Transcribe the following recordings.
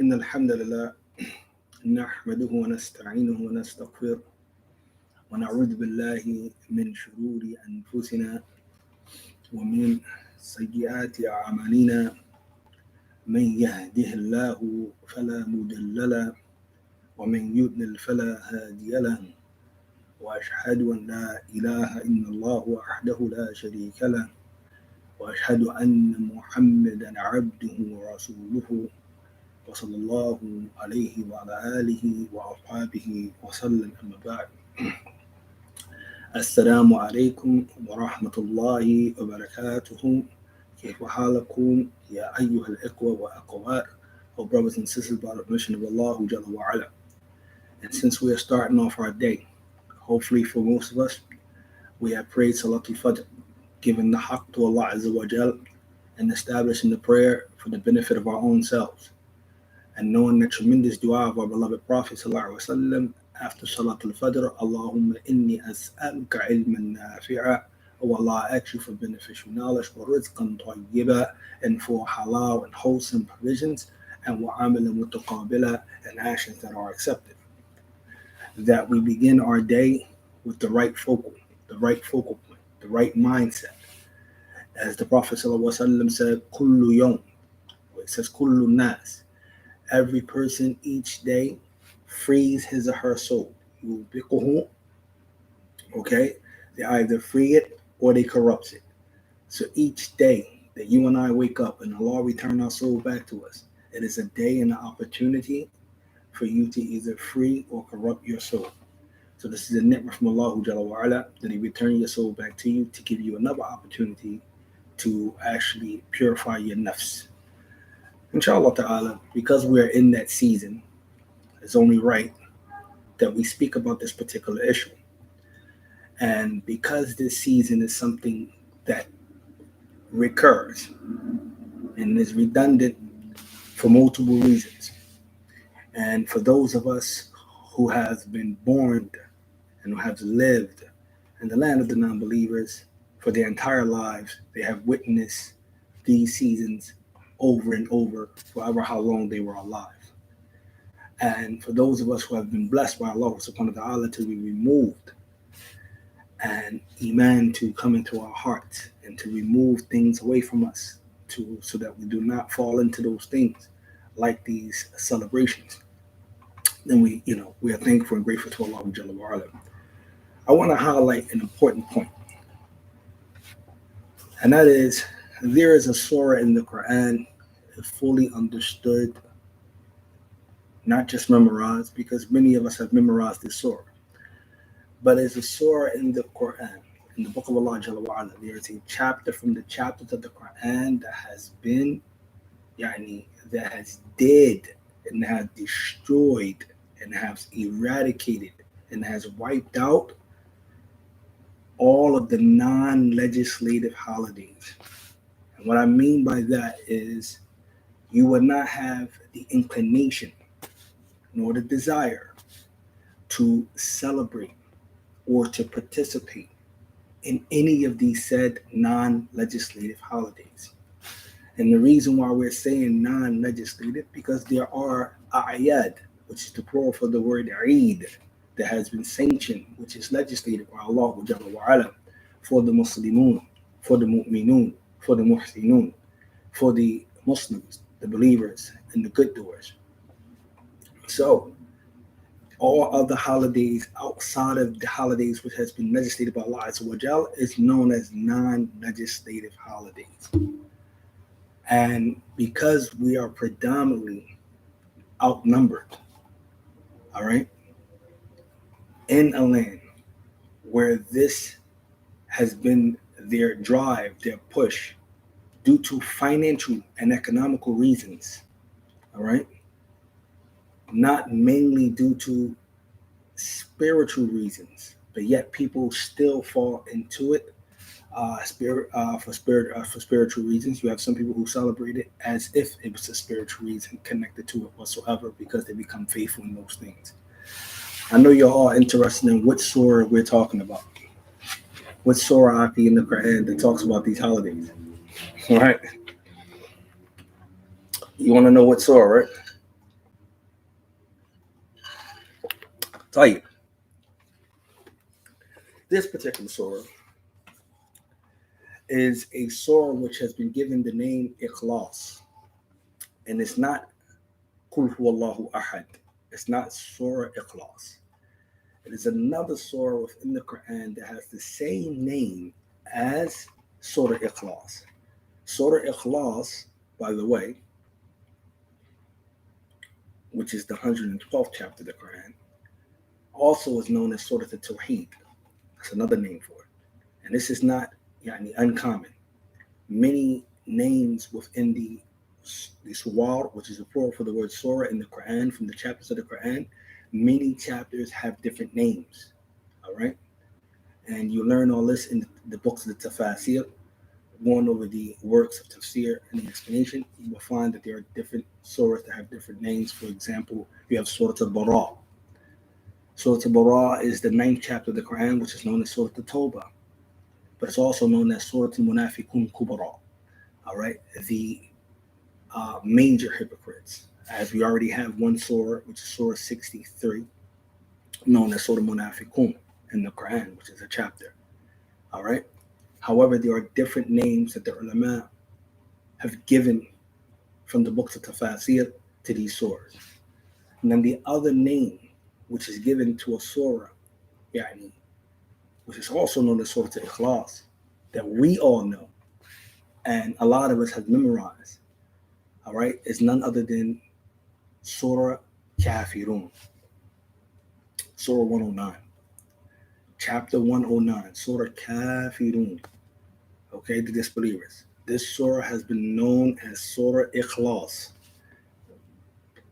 إن الحمد لله نحمده ونستعينه ونستغفره ونعوذ بالله من شرور أنفسنا ومن سيئات أعمالنا من يهده الله فلا مضل له ومن يضلل فلا هادي له وأشهد أن لا إله إلا الله وحده لا شريك له وأشهد أن محمدا عبده ورسوله وصلى الله عليه وعلى آله وأصحابه وسلم أما بعد السلام عليكم ورحمة الله وبركاته كيف حالكم يا أيها الإخوة وأخوات or brothers and sisters by the permission of Allah Jalla wa Ala. And since we are starting off our day, hopefully for most of us, we have prayed Salatul Fajr, giving the haqq to Allah Azza wa Jal, and establishing the prayer for the benefit of our own selves. And knowing the tremendous dua of our beloved Prophet Sallallahu Alaihi Wasallam after Salatul Fajr, Allahumma inni as'aluka ilman nafi'a, O Allah, I ask you for beneficial knowledge, for rizqan tayyiba, and for halal and wholesome provisions, and wa amalan mutaqabila, and actions that are accepted. That we begin our day with the right focal point, the right mindset. As the Prophet ﷺ said, Kullu yawm, it says Kullu nas, every person each day frees his or her soul. Okay? They either free it or they corrupt it. So each day that you and I wake up and Allah return our soul back to us, it is a day and an opportunity for you to either free or corrupt your soul. So this is a ni'mah from Allah Jalla wa Ala, that He return your soul back to you to give you another opportunity to actually purify your nafs. Inshallah ta'ala, because we're in that season, it's only right that we speak about this particular issue. And because this season is something that recurs and is redundant for multiple reasons. And for those of us who have been born and who have lived in the land of the non-believers for their entire lives, they have witnessed these seasons over and over, forever how long they were alive. And for those of us who have been blessed by Allah subhanahu wa ta'ala to be removed, and Iman to come into our hearts, and to remove things away from us, so that we do not fall into those things like these celebrations, then we are thankful and grateful to Allah Jalla wa Ala. I want to highlight an important point, and that is, there is a surah in the Qur'an fully understood, not just memorized, because many of us have memorized this surah, but there's a surah in the Qur'an, in the book of Allah Jalla wa Ala. There is a chapter from the chapters of the Qur'an that has been, that has dead and has destroyed and has eradicated and has wiped out all of the non-legislative holidays. And what I mean by that is, you would not have the inclination nor the desire to celebrate or to participate in any of these said non-legislative holidays. And the reason why we're saying non-legislative, because there are a'yad, which is the plural for the word Eid, that has been sanctioned, which is legislated by Allah Jalla wa Ala, for the Muslimun, for the Mu'minun, for the Muhsinun, for the Muslims, the believers, and the good doers. So, all other holidays outside of the holidays which has been legislated by Allah Azza wa Jal is known as non-legislative holidays. And because we are predominantly outnumbered, all right, in a land where this has been their drive, their push, due to financial and economical reasons, all right, not mainly due to spiritual reasons, but yet people still fall into it for spiritual reasons. You have some people who celebrate it as if it was a spiritual reason connected to it whatsoever, because they become faithful in those things. I know you're all interested in what surah we're talking about. What surah in the Quran that talks about these holidays? All right. You want to know what surah, right? طيب, this particular surah is a surah which has been given the name Ikhlas. And it's not Qul Huwallahu Ahad. It's not Surah Ikhlas. It is another surah within the Qur'an that has the same name as Surah Ikhlas. Surah Ikhlas, by the way, which is the 112th chapter of the Quran, also is known as Surah Al-Tawheed. That's another name for it. And this is not uncommon. Many names within the surah, which is a plural for the word surah in the Quran, from the chapters of the Quran, many chapters have different names. All right? And you learn all this in the books of the Tafasir. Going over the works of tafsir and the explanation, you will find that there are different surahs that have different names. For example, you have Surah Al-Bara. Surah Al-Bara is the 9th chapter of the Quran, which is known as Surah Al-Tawbah. But it's also known as Surah Al-Munafiqun Kubra. All right, the major hypocrites. As we already have one surah, which is Surah 63, known as Surah Munafiqun in the Quran, which is a chapter. All right. However, there are different names that the ulama have given from the books of Tafasir to these surahs. And then the other name, which is given to a surah, which is also known as Surah Al-Ikhlas, that we all know, and a lot of us have memorized, all right, is none other than Surah Kafirun, Surah 109, chapter 109, Surah Kafirun. Okay, the disbelievers. This surah has been known as Surah Ikhlas.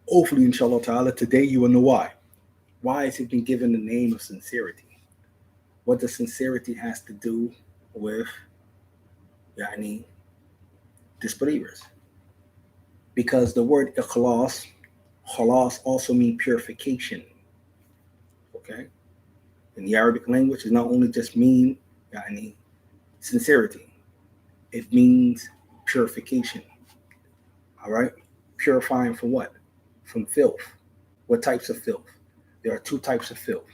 Hopefully, inshallah ta'ala, today you will know why. Why has it been given the name of sincerity? What does sincerity has to do with disbelievers? Because the word Ikhlas, khalas, also means purification. Okay? In the Arabic language, it not only just mean sincerity. It means purification. All right? Purifying from what? From filth. What types of filth? There are two types of filth.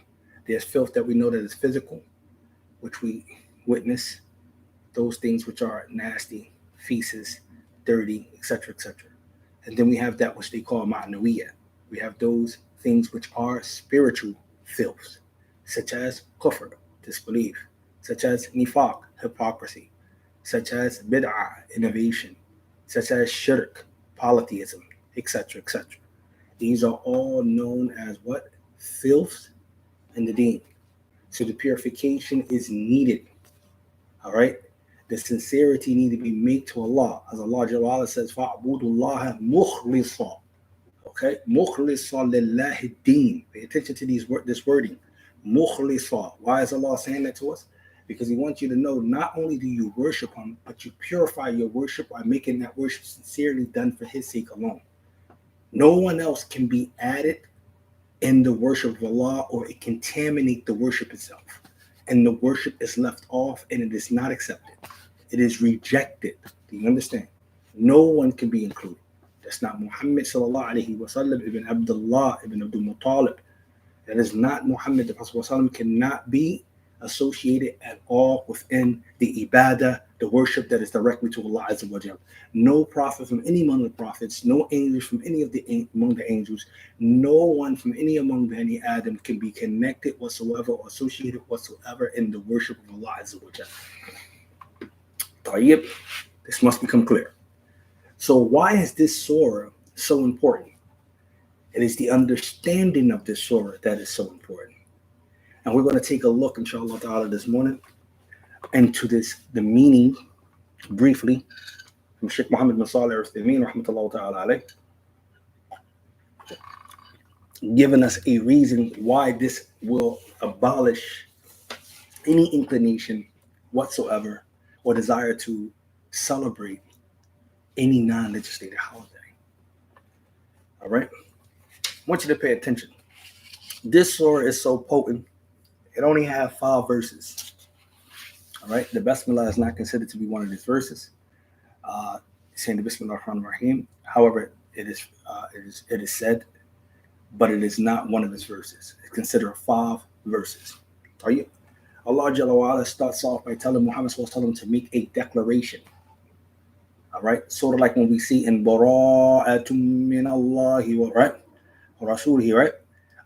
There's filth that we know that is physical, which we witness. Those things which are nasty, feces, dirty, etc., etc. And then we have that which they call ma'nawiyah. We have those things which are spiritual filths, such as kufr, disbelief, such as nifaq, hypocrisy, such as bid'ah, innovation, such as shirk, polytheism, etc., etc. These are all known as what? Filth in the deen. So the purification is needed. All right? The sincerity need to be made to Allah. As Allah Jalla says, فَعْبُدُ اللَّهَ مُخْلِصًا. Okay? مُخْلِصًا لِلَّهِ الدِّينِ. Pay attention to this wording. مُخْلِصًا. Why is Allah saying that to us? Because He wants you to know not only do you worship Him, but you purify your worship by making that worship sincerely done for His sake alone. No one else can be added in the worship of Allah, or it contaminate the worship itself. And the worship is left off and it is not accepted. It is rejected. Do you understand? No one can be included. That's not Muhammad sallallahu alayhi wa sallam ibn Abdullah ibn Abdul Muttalib. That is not Muhammad. The Prophet sallallahu cannot be associated at all within the ibadah, the worship that is directly to Allah Azza wa Jalla. No prophet from any among the prophets, no angels from any of among the angels, no one from any among Bani Adam can be connected whatsoever or associated whatsoever in the worship of Allah Azza wa Jalla. Tayyib, this must become clear. So why is this surah so important? It is the understanding of this surah that is so important. And we're going to take a look, inshallah ta'ala, this morning into the meaning briefly from Sheikh Muhammad bin Salih al-Uthaymeen, rahmatullah ta'ala alayh, giving us a reason why this will abolish any inclination whatsoever or desire to celebrate any non-legislated holiday. All right? I want you to pay attention. This surah is so potent. It only has 5 verses. All right? The Basmalah is not considered to be one of these verses. Saying the Bismillah ar-Rahman ar-Rahim. However, it is said but it is not one of its verses. It's considered 5 verses. Are you? Allah Jalla wa Ala starts off by telling Muhammad to make a declaration. All right, sort of like when we see in Bara'atum min Allahi wa right, Rasulihi, right?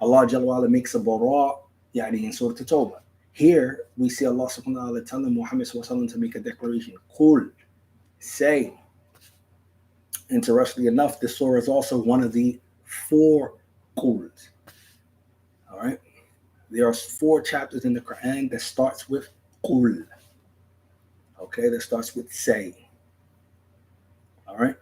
Allah Jalla wa Ala makes a bara, in Surah At-Tawbah. Here we see Allah subhanahu wa ta'ala telling Muhammad to make a declaration. Qul, say. Interestingly enough, this surah is also one of the 4 quls. All right, there are 4 chapters in the Qur'an that starts with qul. Okay, that starts with say. All right.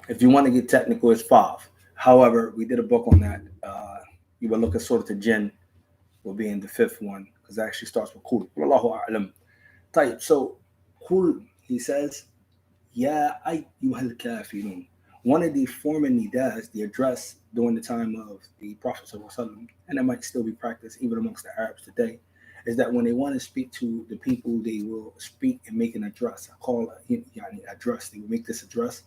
If you want to get technical, it's 5. However, we did a book on that. You will look at Surah Al-Jinn will be in the 5th one because it actually starts with qul. Wallahu a'lam. Type. So, qul, he says, Ya ayyuhal kafirun. One of the former nidas, the address during the time of the Prophet ﷺ, and it might still be practiced even amongst the Arabs today, is that when they want to speak to the people, they will speak and make an address. I call it address. They will make this address,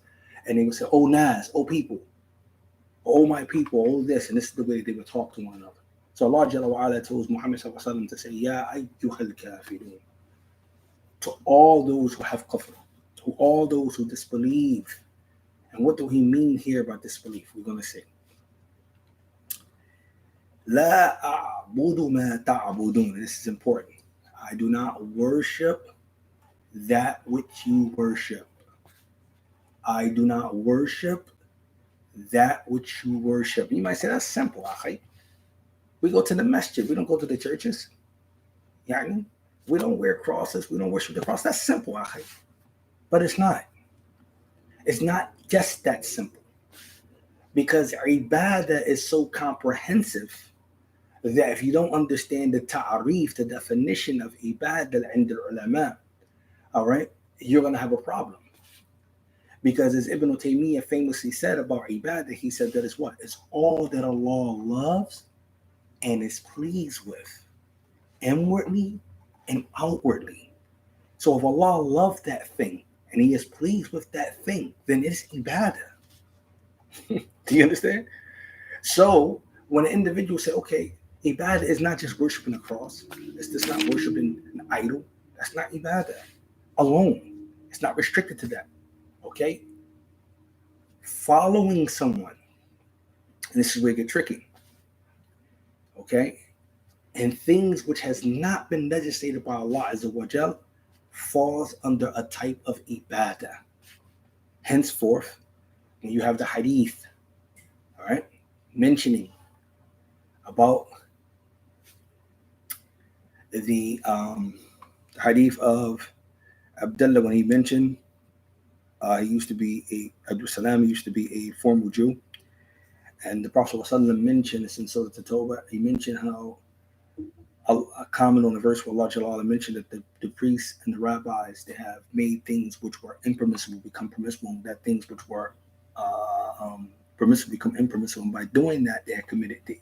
and they will say, "Oh Nas, oh people, oh my people, oh this," and this is the way they would talk to one another. So Allah Jalla wa Ala told Muhammad ﷺ to say, Ya ayyuhal kafirun, to all those who have kufr, to all those who disbelieve. And what do he mean here about disbelief? We're going to say, La a'budu ma ta'budun. This is important. I do not worship that which you worship. I do not worship that which you worship. You might say, that's simple, akhi. We go to the masjid. We don't go to the churches. We don't wear crosses. We don't worship the cross. That's simple, akhi. But it's not. It's not just that simple. Because ibadah is so comprehensive that if you don't understand the ta'arif, the definition of ibadah and the ulama, all right, you're going to have a problem. Because as Ibn Taymiyyah famously said about ibadah, he said that it's what? It's all that Allah loves and is pleased with, inwardly and outwardly. So if Allah loves that thing and He is pleased with that thing, then it's ibadah. Do you understand? So when an individual say, okay, ibadah is not just worshiping a cross, it's just not worshiping an idol, that's not ibadah alone. It's not restricted to that. Okay? Following someone, and this is where it gets tricky. Okay? And things which has not been legislated by Allah Azza wa Jal falls under a type of ibadah. Henceforth, when you have the hadith, all right, mentioning about the hadith of Abdullah when he mentioned Abdul Salam used to be a formal Jew, and the Prophet ﷺ mentioned this in Surah At-Tawbah. He mentioned how a comment on the verse where Allah Jalla mentioned that the priests and the rabbis, they have made things which were impermissible become permissible, and that things which were permissible become impermissible. And by doing that, they have committed, they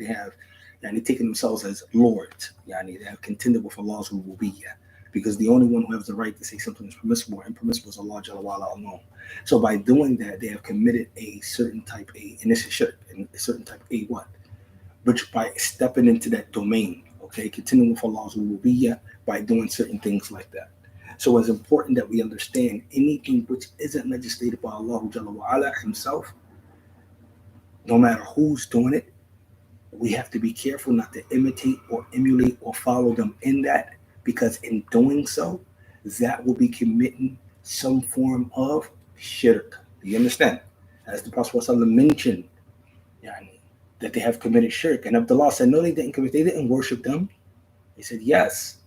have taken themselves as lords. They have contended with Allah's rububiyyah, because the only one who has the right to say something is permissible or impermissible is Allah Jalla wa'ala alone. So by doing that, they have committed a certain type A, and this is shirk, and a certain type A what? Which by stepping into that domain, okay, continuing with Allah's rububiyyah by doing certain things like that. So it's important that we understand anything which isn't legislated by Allah Jalla wa'ala Himself, no matter who's doing it, we have to be careful not to imitate or emulate or follow them in that, because in doing so, that will be committing some form of shirk. Do you understand? As the Prophet ﷺ mentioned, that they have committed shirk. And Abdullah said, no, they didn't commit. They didn't worship them. He said, yes.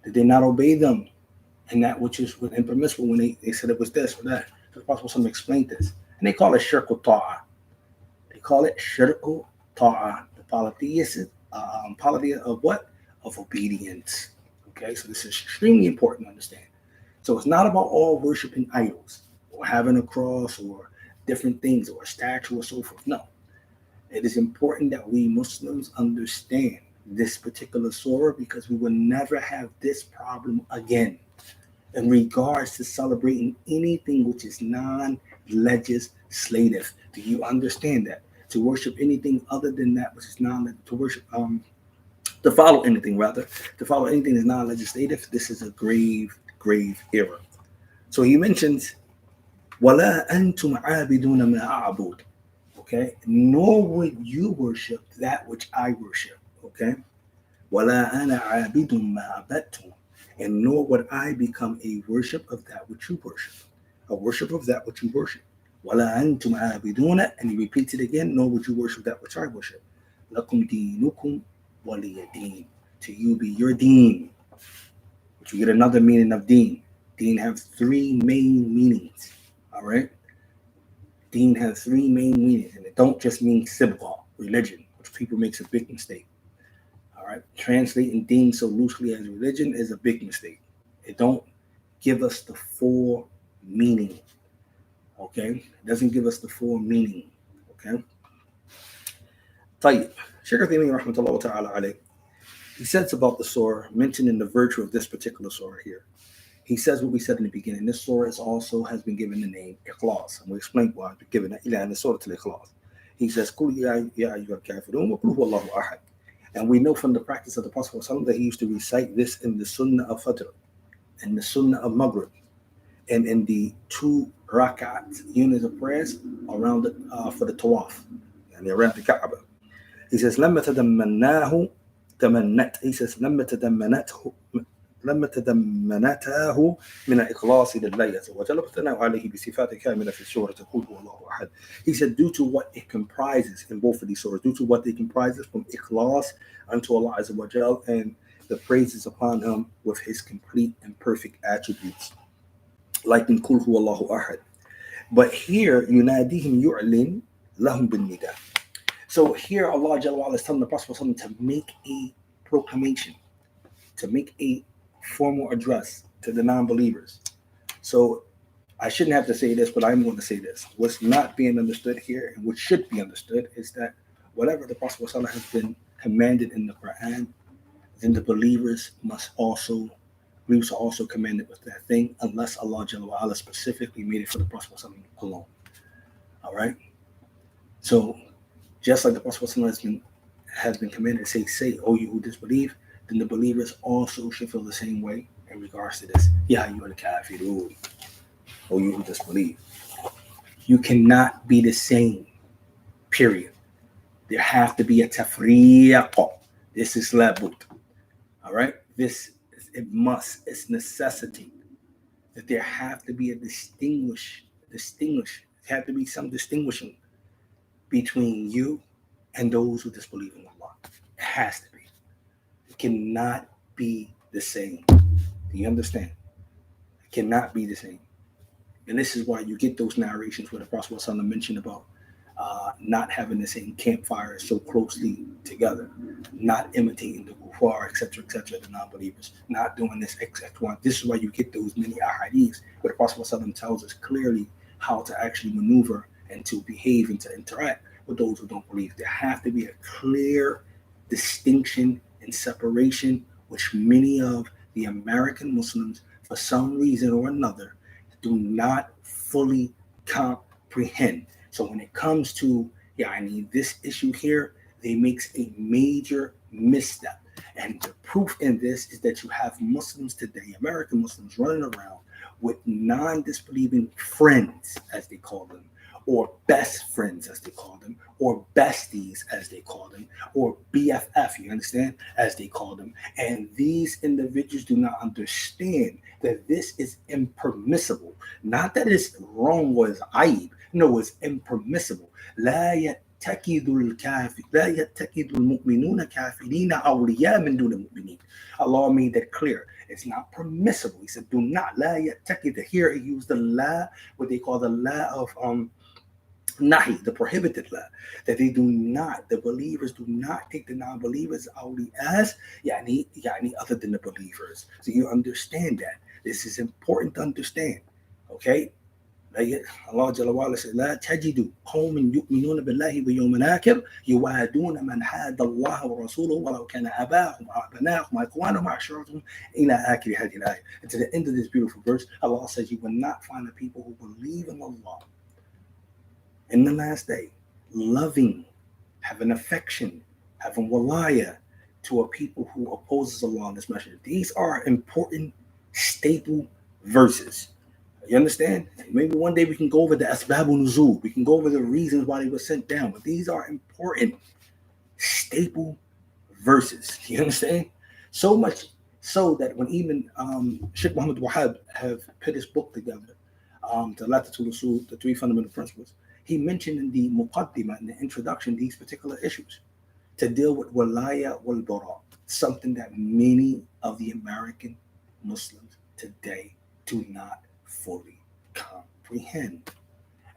Did they not obey them? And that which is impermissible when they said it was this or that. So the Prophet ﷺ explained this. And they call it shirkul ta'ah. They call it shirkul ta'ah. The polytheism of what? Of obedience. Okay, so this is extremely important to understand. So it's not about all worshiping idols or having a cross or different things or a statue or so forth. No. It is important that we Muslims understand this particular surah, because we will never have this problem again. in regards to celebrating anything which is non-legislative. Do you understand that? To worship anything other than that which is to worship to follow anything rather, to follow anything that's non-legislative, this is a grave, grave error. So he mentions وَلَا أَنْتُمْ عَابِدُونَ مَا أَعْبُدُ. Okay, nor would you worship that which I worship. Okay, وَلَا أَنَا عَابِدٌ مَا عَبَدْتُمْ. And nor would I become a worship of that which you worship, a worship of that which you worship. وَلَا أَنْتُمْ عَابِدُونَ. And he repeats it again, nor would you worship that which I worship. لَكُمْ دِينُكُمْ وَلِيَ دِينِ. To you be your deen. Which you get another meaning of deen. Deen have three main meanings. All right? Deen has three main meanings, and it don't just mean sibgha, religion, which people makes a big mistake. All right? Translating deen so loosely as religion is a big mistake. It don't give us the full meaning. Okay? It doesn't give us the full meaning. Okay? طيب. Shaykh Uthaymeen rahmatullah ta'ala alayh, he says about the surah, mentioning the virtue of this particular surah here. He says what we said in the beginning. This surah also has been given the name Ikhlas, and we explained why it's been given that. In the surah Al-Ikhlas, he says, "Qul ya ayyuhal kafirun wa qul huwallahu ahad." And we know from the practice of the Prophet ﷺ that he used to recite this in the Sunnah of Fajr, and the Sunnah of Maghrib, and in the 2 rakat units of prayers around for the tawaf, and around the Kaaba. He says, "Lamma tadammannahu tamannat." He says, لما تضمنته من الإخلاص لله عز وجل وثناء عليه بصفات كاملة في السورة تقول هو الله أحد. He said, due to what it comprises in both of these surahs, due to what they comprises from ikhlas unto Allah Azza wa Jal and the praises upon him with his complete and perfect attributes, like in Qul huwa Allahu ahad. But here, yunadihim yu'lin lahum bin nida. So here Allah Jalla wa Ala is telling the Prophet to make a proclamation, to make a formal address to the non-believers. So I shouldn't have to say this, but I'm going to say this. What's not being understood here, and what should be understood, is that whatever the Prophet ﷺ has been commanded in the Qur'an, then the believers must also commanded with that thing, unless Allah Jalla wa Ala specifically made it for the Prophet ﷺ alone. All right. So just like the Prophet ﷺ has been commanded to say, "O you who disbelieve," then the believers also should feel the same way in regards to this. Ya ayyuhal kafirun, O you who disbelieve. You cannot be the same, period. There have to be a tafriq. This is labud. All right? It's necessity that there have to be there have to be some distinguishing between you and those who disbelieve in Allah. It has to be. It cannot be the same. Do you understand? It cannot be the same. And this is why you get those narrations where the Prophet ﷺ mentioned about not having the same campfires so closely together, not imitating the kuffar, etc., the non-believers, not doing this, etc. This is why you get those many ahadiths where the Prophet ﷺ tells us clearly how to actually maneuver and to behave and to interact with those who don't believe. There have to be a clear distinction and separation, which many of the American Muslims, for some reason or another, do not fully comprehend. So when it comes to this issue here, they makes a major misstep. And the proof in this is that you have Muslims today, American Muslims, running around with non-disbelieving friends, as they call them, or best friends, as they call them, or besties, as they call them, or BFF, you understand, as they call them. And these individuals do not understand that this is impermissible. Not that it's wrong or it's aib. No, it's impermissible. لا يتخذ المؤمنون كافرين أولياء من دون المؤمنين. Allah made that clear. It's not permissible. He said, do not. لا يتخذ. Here he used the la, what they call the la of nahi, the prohibited law, that they do not, the believers do not take the non-believers awli as yani other than the believers. So you understand that. This is important to understand. Okay? Like Allah Jalla wa Ala said, لا تجد قوم يؤمنون بالله واليوم الآخر يوادون من حاد الله ورسوله ولو كان آباءهم وأبناءهم وإخوانهم وعشيرتهم إلى آخر هذه الآية. And to the end of this beautiful verse, Allah says, you will not find the people who believe in Allah in the last day, loving, having affection, having walaya to a people who opposes Allah and His Messenger. These are important, staple verses. You understand? Maybe one day we can go over the Asbabun Nuzul. We can go over the reasons why they were sent down. But these are important, staple verses. You understand? So much so that when even Sheikh Muhammad Wahab have put his book together, the Latatul Usul, the 3 fundamental principles, he mentioned in the Muqaddimah, in the introduction, these particular issues to deal with walaya wal bara, something that many of the American Muslims today do not fully comprehend.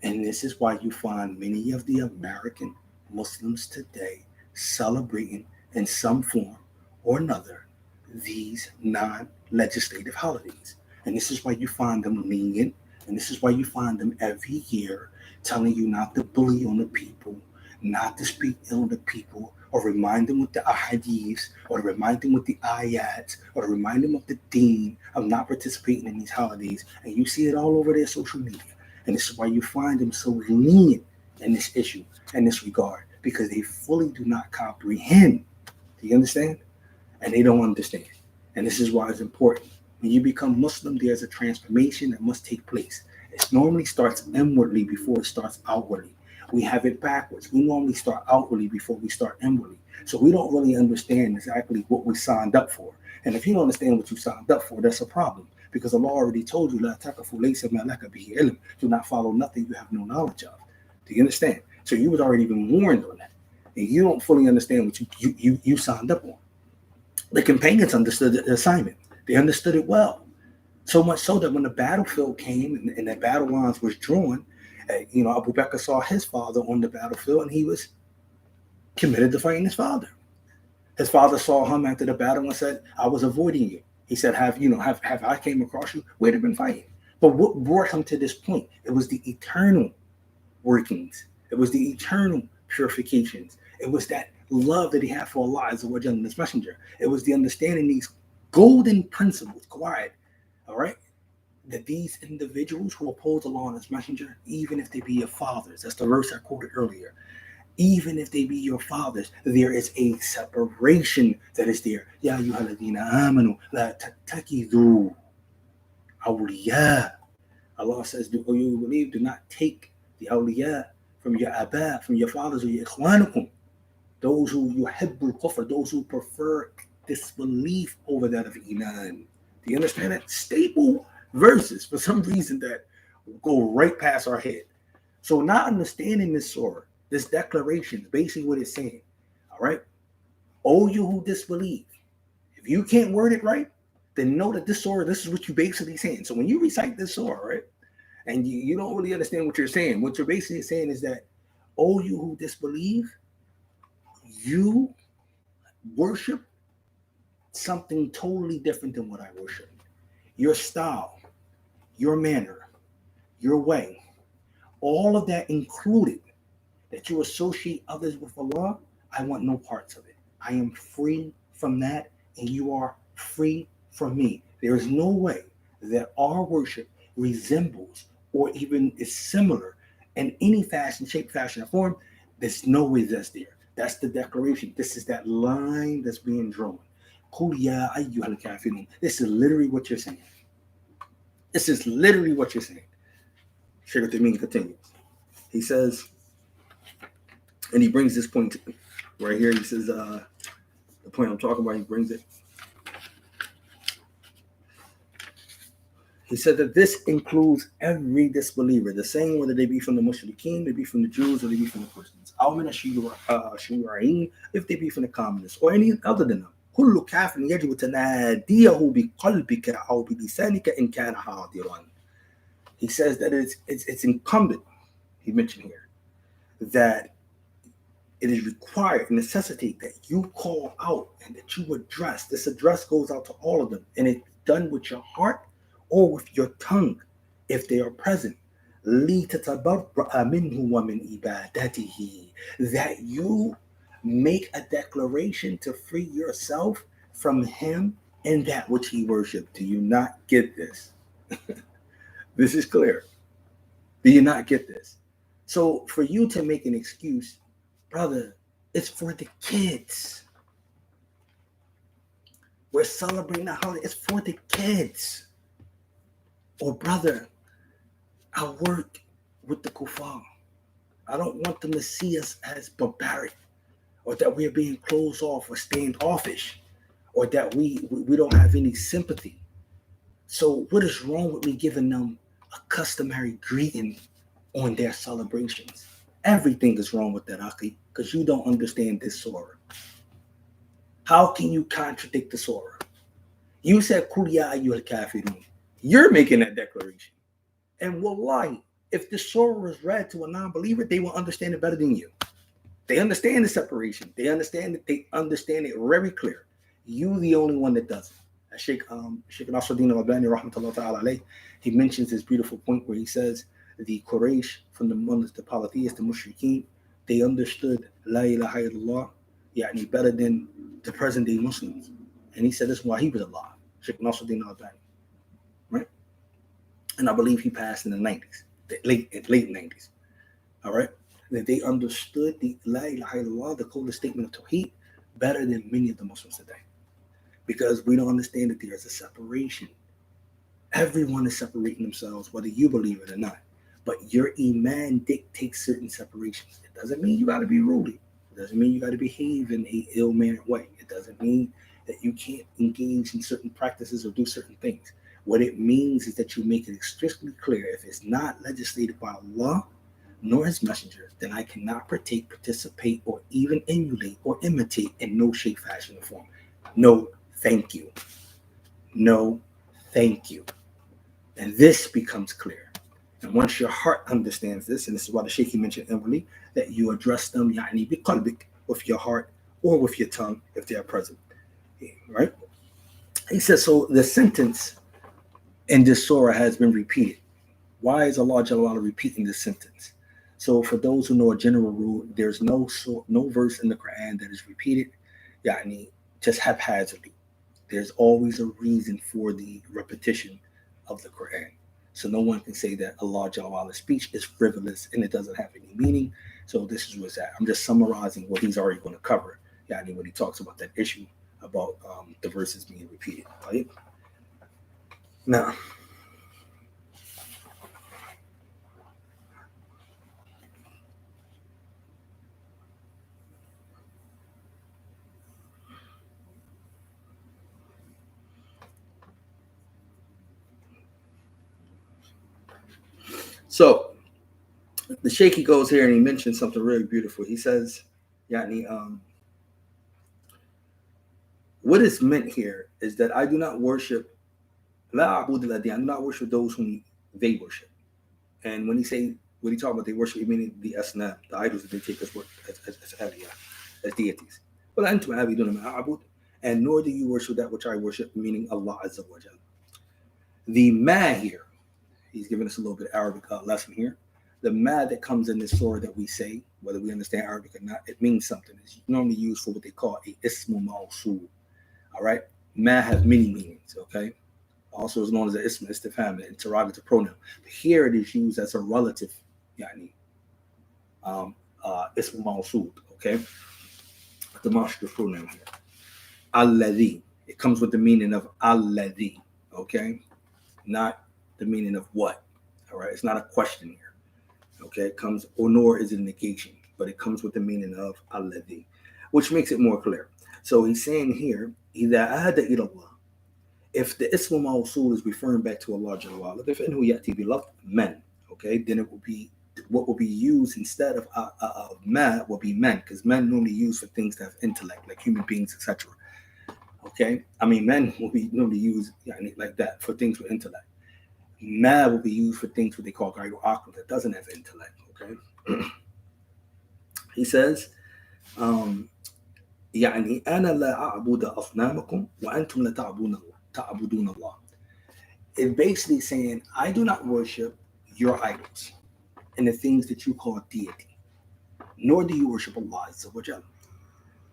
And this is why you find many of the American Muslims today celebrating in some form or another these non-legislative holidays. And this is why you find them lenient, and this is why you find them every year telling you not to bully on the people, not to speak ill of the people, or remind them with the ahadiths, or remind them with the ayats, or remind them of the deen of not participating in these holidays. And you see it all over their social media. And this is why you find them so lenient in this issue, in this regard, because they fully do not comprehend. Do you understand? And they don't understand. And this is why it's important. When you become Muslim, there's a transformation that must take place. It normally starts inwardly before it starts outwardly. We have it backwards. We normally start outwardly before we start inwardly. So we don't really understand exactly what we signed up for. And if you don't understand what you signed up for, that's a problem. Because Allah already told you, do not follow nothing you have no knowledge of. Do you understand? So you was already been warned on that. And you don't fully understand what you signed up on. The companions understood the assignment. They understood it well. So much so that when the battlefield came and the battle lines was drawn, Abu Bakr saw his father on the battlefield and he was committed to fighting his father. His father saw him after the battle and said, I was avoiding you. He said, have I came across you? We'd have been fighting. But what brought him to this point? It was the eternal workings. It was the eternal purifications. It was that love that he had for Allah Azza wa Jalla and His Messenger. It was the understanding these golden principles, quiet, all right? That these individuals who oppose Allah and His Messenger, even if they be your fathers, that's the verse I quoted earlier, even if they be your fathers, there is a separation that is there. Ya ayyuhalladhina amanu la tattakidhu awliya. Allah says, do you believe? Do not take the awliya from your abba, from your fathers or your ikhwanukum, those who yuhibbul kufr, those who prefer disbelief over that of iman. Do you understand that? Staple verses for some reason that go right past our head. So not understanding this surah, this declaration, basically what it's saying. All right. Oh, you who disbelieve. If you can't word it right, then know that this surah, this is what you're basically saying. So when you recite this surah, right, and you don't really understand what you're saying, what you're basically saying is that, oh, you who disbelieve, you worship something totally different than what I worship. Your style, your manner, your way, all of that included, that you associate others with Allah, I want no parts of it. I am free from that, and you are free from me. There is no way that our worship resembles or even is similar in any fashion, shape, fashion, or form. There's no way that's there. That's the declaration. This is that line that's being drawn. This is literally what you're saying. This is literally what you're saying. Shaykh al-Tamim continues. He says, and he brings this point right here. He says, the point I'm talking about, he brings it. He said that this includes every disbeliever, the same whether they be from the Mushrikeen, they be from the Jews, or they be from the Christians. If they be from the communists, or any other than them. كل كافر يجب تناديه بقلبك أو بلسانك إن كان حاضرا. He says that it's incumbent, he mentioned here, that it is required, necessitate that you call out and that you address. This address goes out to all of them, and it's done with your heart or with your tongue if they are present. لِتَتَبَرَّأَ مِنْهُ وَمِنْ إِبَادَتِهِ, that you make a declaration to free yourself from him and that which he worshipped. Do you not get this? This is clear. Do you not get this? So for you to make an excuse, brother, it's for the kids. We're celebrating the holiday. It's for the kids. Or brother, I work with the kuffar. I don't want them to see us as barbaric, or that we're being closed off or standoffish, or that we don't have any sympathy. So what is wrong with me giving them a customary greeting on their celebrations? Everything is wrong with that, Aki, because you don't understand this surah. How can you contradict the surah? You said, Qul ya ayyuhal kafirun. You're making that declaration. And wallahi, if the surah is read to a non-believer, they will understand it better than you. They understand the separation. They understand it very clear. You the only one that doesn't. Sheikh Nasruddin al-Albani, rahmatullah ta'ala alayh, he mentions this beautiful point where he says, the Quraysh, from the polytheists, the mushrikeen, they understood La ilaha illallah yani better than the present day Muslims. And he said this while he was alive, Sheikh Nasruddin al-Albani, right? And I believe he passed in the 90s, late 90s, all right? That they understood the La ilaha illallah, the coldest statement of Tawheed, better than many of the Muslims today. Because we don't understand that there's a separation. Everyone is separating themselves, whether you believe it or not. But your iman dictates certain separations. It doesn't mean you got to be rude. It doesn't mean you got to behave in a ill-mannered way. It doesn't mean that you can't engage in certain practices or do certain things. What it means is that you make it strictly clear, if it's not legislated by Allah nor his messenger, then I cannot partake, participate, or even emulate or imitate in no shape, fashion, or form. No, thank you. No, thank you. And this becomes clear. And once your heart understands this, and this is why the Shaykh mentioned inwardly, that you address them يعني بقلبك, with your heart or with your tongue if they are present. Right? He says, so the sentence in this surah has been repeated. Why is Allah Jalla wa'ala repeating this sentence? So for those who know a general rule, there's no verse in the Qur'an that is repeated يعني just haphazardly. There's always a reason for the repetition of the Qur'an. So no one can say that Allah Jalla wa'ala's speech is frivolous and it doesn't have any meaning. So this is what's at. I'm just summarizing what he's already going to cover. Yani when he talks about that issue about the verses being repeated. Right? Now, so the Shaykh goes here and he mentions something really beautiful. He says, Yani, what is meant here is that I do not worship, I do not worship those whom they worship. And when he talk about they worship, he meaning the asnam, the idols that they take as aliyah, as deities. And nor do you worship that which I worship, meaning Allah Azza wa Jal. The ma here, he's giving us a little bit of Arabic lesson here. The ma that comes in this surah that we say, whether we understand Arabic or not, it means something. It's normally used for what they call a ismu mawsul. All right, ma has many meanings. Okay, also is known as an ism istifham, an interrogative pronoun. But here it is used as a relative, yani ism mawsul. Okay, the demonstrative pronoun here. Alladhi. It comes with the meaning of alladhi. Okay, not the meaning of what. All right, it's not a question here. Okay, it comes, or nor is it a negation, but it comes with the meaning of alladhi, which makes it more clear. So he's saying here, إِذَا أَهَدَ إِلَى اللَّهِ, if the ism mawsul is referring back to Allah Jalla wa'ala, فَإِنْهُ يَأْتِي بِلَفْظِ man, okay, then it will be, what will be used instead of ma will be men, because men normally used for things that have intellect, like human beings, etc. Okay, I mean, men will be normally used like that for things with intellect. Ma will be used for things what they call gairu aql, that doesn't have intellect. Okay, he says, يعني أنا لا أعبد أصنامكم وأنتم لا تعبدون الله. It's basically saying I do not worship your idols. in the things that you call deity, nor do you worship Allah Azza wa Jalla.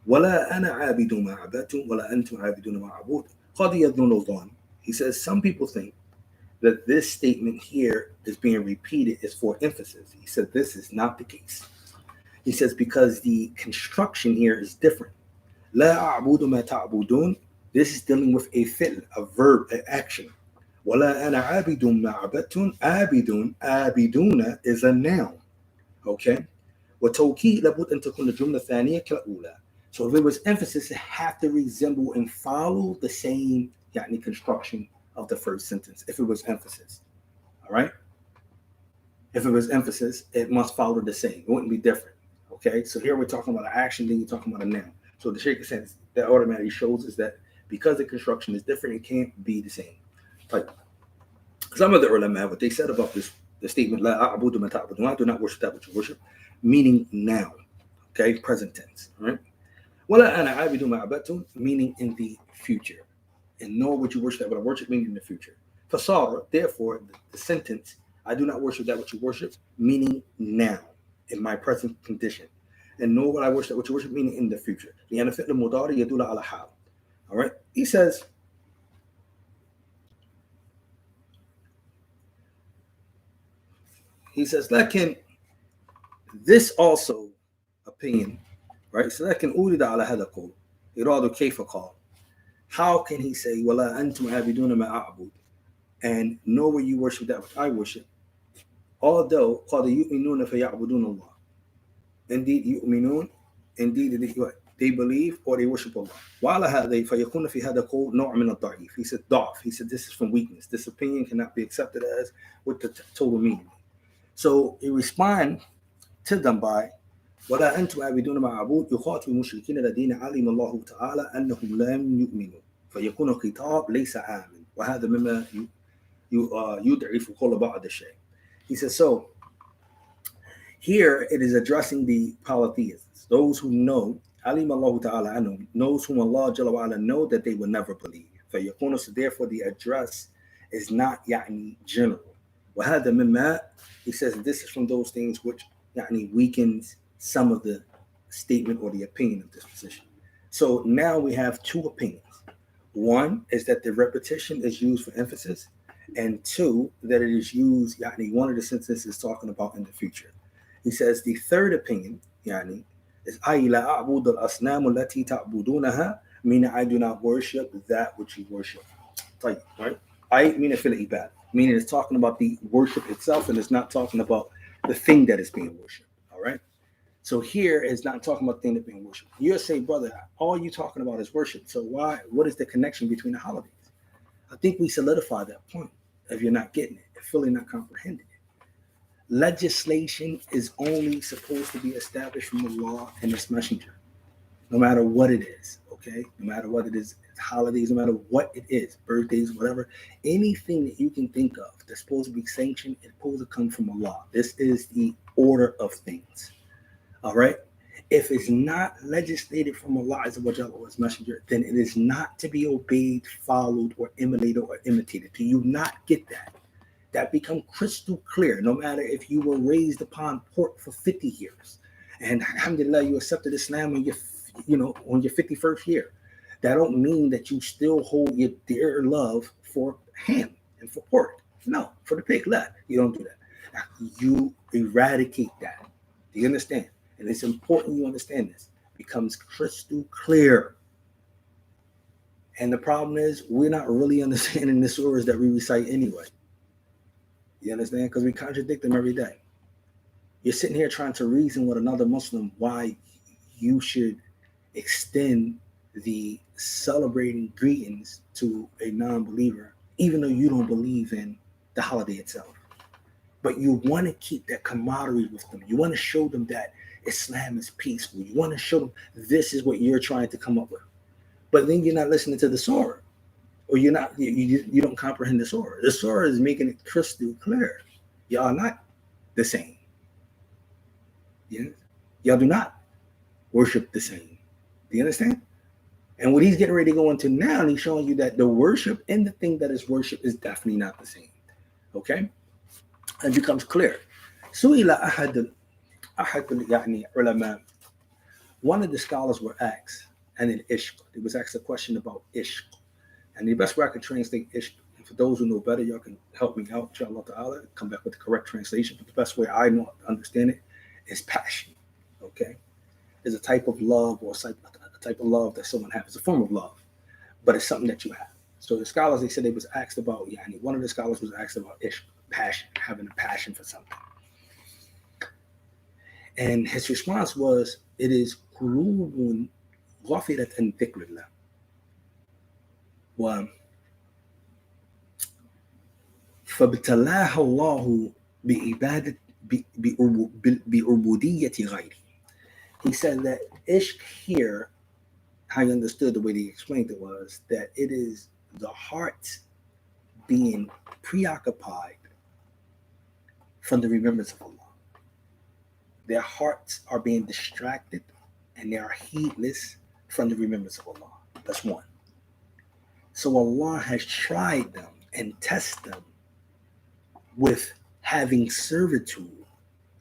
وَلَا أَنَا عَابِدٌ مَا عَبَدتُمْ وَلَا أَنْتُمْ عَابِدُونَ مَا أَعْبُدُ قَدْ يَظُنُّ الظَّانُ. He says some people think that this statement here is being repeated is for emphasis. He said this is not the case. He says because the construction here is different. لَا أَعْبُدُ مَا تَعْبُدُونَ. This is dealing with a fi'l, a verb, an action. وَلَا أَنَا عَابِدٌ مَا عَبَدتُمْ. عَابِدٌ, عَابِدُونَ is a noun. Okay? وَتَوْكِيدْ لَابُدْ أَن تَكُونَ الْجُمْلَةَ الثَّانِيَةَ كَالْأُولَى. So if it was emphasis, it have to resemble and follow the same construction of the first sentence. If it was emphasis, all right. If it was emphasis, it must follow the same. It wouldn't be different. Okay. So here we're talking about an action, then you're talking about a noun. So the Shaykh says that automatically shows us that because the construction is different, it can't be the same. Like some of the ulama, what they said about this, the statement "La a'budu ma ta'budun," I do not worship that which you worship, meaning now. Okay, present tense. All right. وَلَا أَنَا عَابِدُ مَا عَبَدتُمْ, meaning in the future. And nor would you worship that, but I worship meaning in the future. فَصَارَ, therefore, the sentence, I do not worship that which you worship, meaning now, in my present condition. And nor would I worship that which you worship, meaning in the future. لِأَنَّ فِعْلَ الْمُضَارِ يَدُلُّ عَلَى حَالٍ. All right? He says, لكن this also opinion, right? So لكن أولد على هذا القول إرادة كيف قال. How can he say ولا أنتم عابدون ما أعبد, and nor will you worship that which I worship, although قد يؤمنون فيعبدون الله. Indeed يؤمنون, indeed they believe or they worship Allah. وعلى هذا فيكون في هذا القول نوع من الضعيف. He said ضعف. He said this is from weakness. This opinion cannot be accepted as with the total meaning. So he responds to them by ولا أنتم عابدون ما أعبد يخاطب المشركين الذين علم الله تعالى أنهم لم يؤمنوا فيكون الخطاب ليس عاما وهذا مما يضعف قول بعض الشيء. He says so here it is addressing the polytheists, those who know علم الله تعالى أنهم, those whom Allah جل وعلا know that they will never believe. فيكون, so therefore the address is not general. وهذا مما, he says this is from those things which weakens some of the statement or the opinion of this position. So now we have two opinions. One is that the repetition is used for emphasis, and two, that it is used, one of the sentences is talking about in the future. He says the third opinion, is أي لا أعبد الأصنام التي تعبدونها, meaning I do not worship that which you worship. Right? I mean it for the ibad, meaning it's talking about the worship itself, and it's not talking about the thing that is being worshipped. All right. So here is not talking about the thing that's being worshipped. You'll say, brother, all you talking about is worship. So what is the connection between the holidays? I think we solidify that point if you're not getting it, if fully not comprehending it. Legislation is only supposed to be established from Allah and His Messenger, no matter what it is, okay? No matter what it is, holidays, no matter what it is, birthdays, whatever, anything that you can think of that's supposed to be sanctioned, it's supposed to come from Allah. This is the order of things. All right. If it's not legislated from Allah Azza wa Jalla or His Messenger, then it is not to be obeyed, followed, or emulated or imitated. Do you not get that? That become crystal clear. No matter if you were raised upon pork for 50 years, and alhamdulillah, you accepted Islam on your 51st year. That don't mean that you still hold your dear love for ham and for pork. No, for the pig. You don't do that. You eradicate that. Do you understand? And it's important you understand this. It becomes crystal clear. And the problem is we're not really understanding the surahs that we recite anyway. You understand? Because we contradict them every day. You're sitting here trying to reason with another Muslim why you should extend the celebrating greetings to a non-believer, even though you don't believe in the holiday itself. But you want to keep that camaraderie with them. You want to show them that Islam is peaceful. You want to show them this is what you're trying to come up with. But then you're not listening to the surah, or you don't comprehend the surah. The surah is making it crystal clear. Y'all are not the same. Yeah? Y'all do not worship the same. Do you understand? And what he's getting ready to go into now, and he's showing you that the worship and the thing that is worship is definitely not the same. Okay? It becomes clear. سئل يعني علماء. One of the scholars were asked, and in ishq, he was asked a question about ishq. And the best way I can translate ishq, and for those who know better, y'all can help me out, inshallah ta'ala, come back with the correct translation. But the best way I know understand it is passion. Okay? Is a type of love or a type of love that someone has. It's a form of love, but it's something that you have. So the scholars, they said they was asked about, yani, one of the scholars was asked about ishq, passion, having a passion for something. And his response was, it is قلوب غفلت عن ذكر الله. فابتلاها الله بعبادة بعبودية غيره. He said that ishq here, how he understood the way he explained it was that it is the heart being preoccupied from the remembrance of Allah. Their hearts are being distracted and they are heedless from the remembrance of Allah. That's one. So Allah has tried them and tested them with having servitude,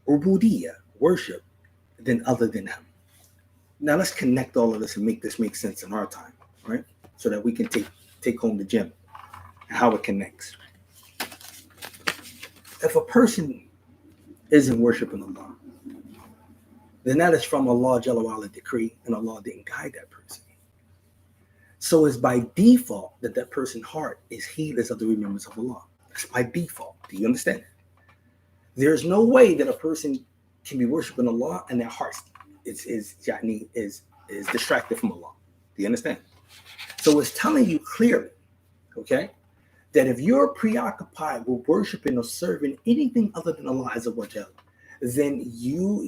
ubudiyah, worship, than other than Him. Now let's connect all of this and make this make sense in our time, right? So that we can take home the gem and how it connects. If a person isn't worshiping Allah, then that is from Allah Jalla wa'ala decree, and Allah didn't guide that person. So it's by default that person's heart is heedless of the remembrance of Allah. It's by default. Do you understand? There's no way that a person can be worshiping Allah and their heart is distracted from Allah. Do you understand? So it's telling you clearly, okay, that if you're preoccupied with worshiping or serving anything other than Allah Azza wa Jalla, then you,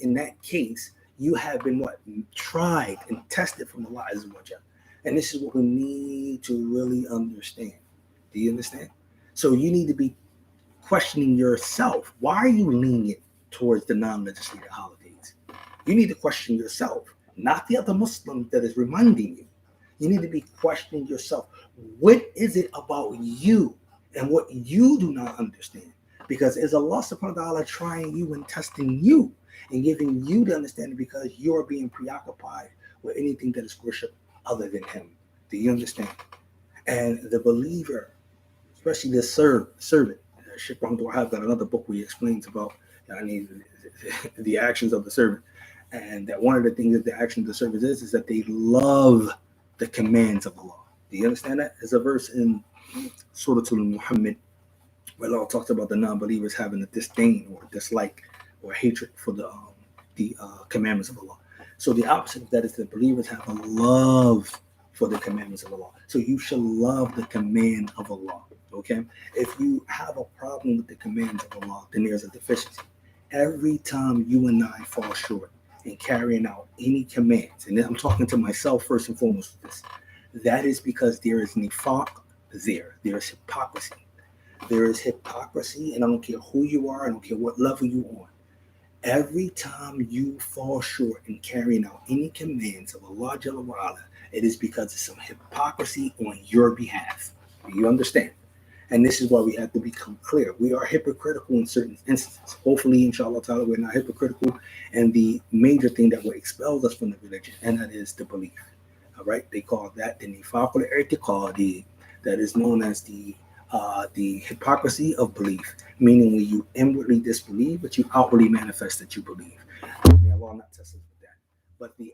in that case, you have been what? Tried and tested from Allah Azza wa Jalla. And this is what we need to really understand. Do you understand? So you need to be questioning yourself. Why are you lenient towards the non-legislative holidays? You need to question yourself, not the other Muslim that is reminding you. You need to be questioning yourself. What is it about you and what you do not understand? Because is Allah subhanahu wa ta'ala trying you and testing you and giving you the understanding because you're being preoccupied with anything that is worship other than Him? Do you understand? And the believer, especially the servant, Sheikh Muhammad Wahab got another book where he explains about the actions of the servant. And that one of the things that the action of the servant is that they love the commands of Allah. Do you understand that? There's a verse in Surah Al-Muhammad where Allah talks about the non-believers having a disdain or dislike or hatred for the commandments of Allah. So the opposite of that is the believers have a love for the commandments of Allah. So you should love the command of Allah. Okay? If you have a problem with the commands of Allah, then there's a deficiency. Every time you and I fall short in carrying out any commands, and I'm talking to myself first and foremost with this, that is because there is nifaq there. There is hypocrisy. There is hypocrisy, and I don't care who you are, I don't care what level you're on. Every time you fall short in carrying out any commands of Allah Jalla wa'ala, it is because of some hypocrisy on your behalf. Do you understand? And this is why we have to become clear. We are hypocritical in certain instances. Hopefully, inshallah ta'ala, we're not hypocritical. And the major thing that will expel us from the religion, and that is the belief. All right? They call that the nifaq al-i'tiqadi, that is known as the hypocrisy of belief, meaning when you inwardly disbelieve, but you outwardly manifest that you believe. May Allah not test us with that. But the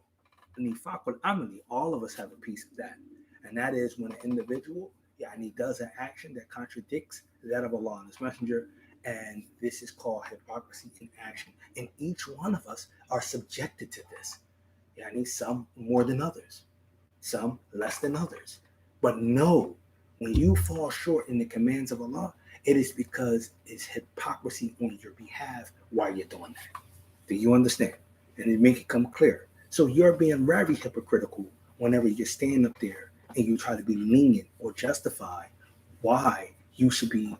nifaq al-amali, all of us have a piece of that. And that is when an individual he does an action that contradicts that of Allah and His Messenger, and this is called hypocrisy in action. And each one of us are subjected to this. Some more than others, some less than others. But no, when you fall short in the commands of Allah, it is because it's hypocrisy on your behalf while you're doing that. Do you understand? And it make it come clear. So you're being very hypocritical whenever you stand up there and you try to be lenient or justify why you should be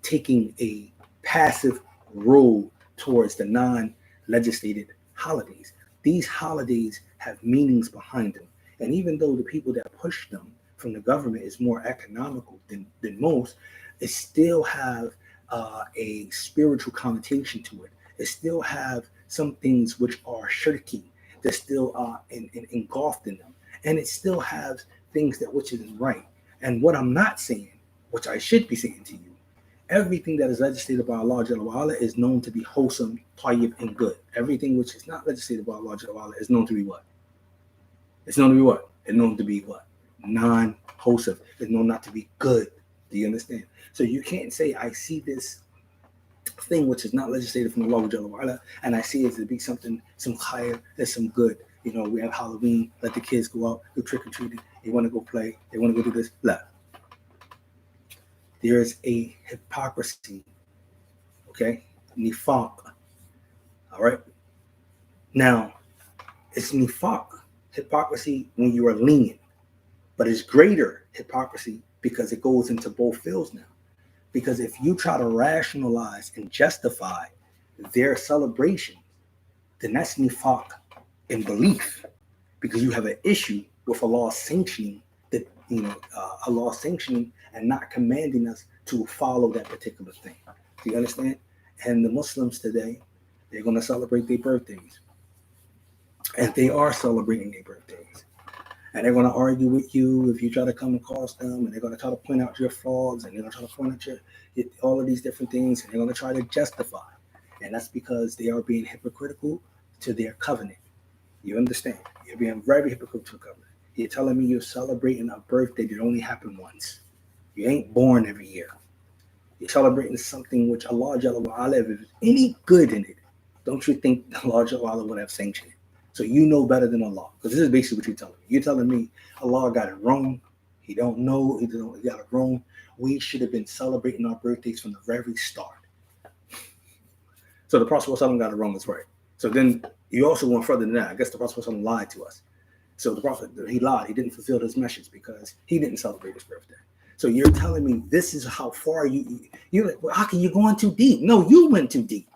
taking a passive role towards the non-legislated holidays. These holidays have meanings behind them. And even though the people that push them from the government is more economical than most, it still have a spiritual connotation to it. It still have some things which are shirky that still are engulfed in them, and it still has things that which isn't right. And what I'm not saying, which I should be saying to you, everything that is legislated by Allah Jalla wa Ala is known to be wholesome, tayyib, and good. Everything which is not legislated by Allah Jalla wa Ala is known to be what? It's known to be what? It's known to be what? Non-wholesome. It's known not to be good. Do you understand? So you can't say, I see this thing which is not legislated from Allah Jalla wa Ala, and I see it to be something, some khair, there's some good. You know, we have Halloween, let the kids go out, do trick-or-treating. They want to go play. They want to go do this. Blah. There is a hypocrisy, okay? Nifaq. All right? Now, it's nifaq, hypocrisy, when you are lenient, but it's greater hypocrisy because it goes into both fields now. Because if you try to rationalize and justify their celebration, then that's nifaq in belief, because you have an issue with Allah sanctioning that, Allah sanctioning and not commanding us to follow that particular thing. Do you understand? And the Muslims today, they're going to celebrate their birthdays. And they are celebrating their birthdays. And they're going to argue with you if you try to come across them, and they're going to try to point out your flaws, and they're going to try to point out all of these different things, and they're going to try to justify. And that's because they are being hypocritical to their covenant. You understand? You're being very hypocritical to a covenant. You're telling me you're celebrating a birthday that only happened once. You ain't born every year. You're celebrating something which Allah Jalla wa Ala, if there's any good in it, don't you think Allah Jalla wa Ala would have sanctioned it? So you know better than Allah. Because this is basically what you're telling me. You're telling me Allah got it wrong. He don't know. He got it wrong. We should have been celebrating our birthdays from the very start. So the Prophet ﷺ got it wrong. That's right. So then you also went further than that. I guess the Prophet ﷺ lied to us. So the Prophet, he lied. He didn't fulfill his message because he didn't celebrate his birthday. So you're telling me this is how far you're like, well, how can you go on too deep? No, you went too deep.